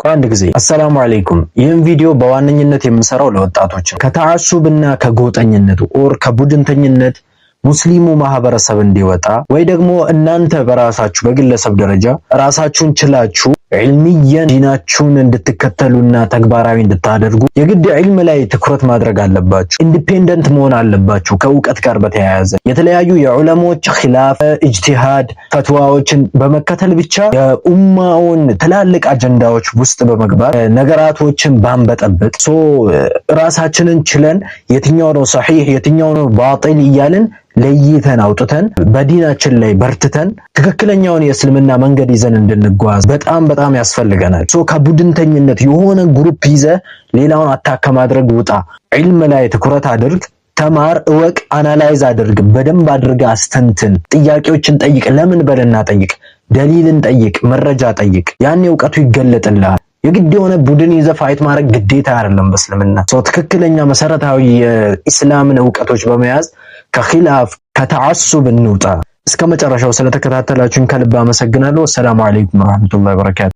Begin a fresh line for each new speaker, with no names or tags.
አንድ ጊዜ አሰላሙ አለይኩም። ይህን ቪዲዮ በዋነኝነት የምሰራው ለወጣቶች ነው። ከተዓሱብና ከጎጠኝነት ኦር ከቡድንተኝነት ሙስሊሙ ማህበረሰብ እንዲወጣ ወይ ደግሞ እናንተ በራሳችሁ በግለሰብ ደረጃ ራሳችሁን ችላችሁ ዒልሚየን ዲናችሁን እንድትከተሉና ተግባራዊ እንድታደርጉ የግድ ዒልም ላይ ትኩረት ማድረግ አለባችሁ። ኢንዲፔንደንት መሆን አለባችሁ። ከእውቀት ጋር በተያያዘ የተለያዩ የዑለሞች ኺላፍ ኢጅቲሃድ ፈትዋዎችን በመከተል ብቻ የኡማውን ትላልቅ አጀንዳዎች ውስጥ በመግባት ነገራቶችን ባንበጠብጥ ራሳችንን ችለን የትኛው ነው ሰሒህ የትኛው ነው ባጢል እያልን ለይተን አውጥተን በዲናችን ላይ በርትተን ትክክለኛውን የእስልምና መንገድ ይዘን እንድንጓዝ በጣም ያስፈልገናል። ከቡድንተኝነት የሆነ ግሩፕ ይዘ ሌላውን አታክ ማድረግ ውጣ። ዒልም ላይ ትኩረት አድርግ፣ ተማር፣ እወቅ፣ አናላይዝ አድርግ፣ በደንብ አድርግ፣ አስተንትን፣ ጥያቄዎችን ጠይቅ። ለምን በልና ጠይቅ፣ ደሊልን ጠይቅ፣ መረጃ ጠይቅ። ያን እውቀቱ ይገለጥልሃል። የግድ የሆነ ቡድን ይዘ ፋይት ማድረግ ግዴታ አይደለም በእስልምና። ትክክለኛ መሰረታዊ የኢስላምን እውቀቶች በመያዝ ከኺላፍ ከተዓሱብ እንውጣ። እስከ መጨረሻው ስለተከታተላችሁን ከልብ አመሰግናለሁ። ሰላም አለይኩም ወራህመቱላሂ ወበረካቱ።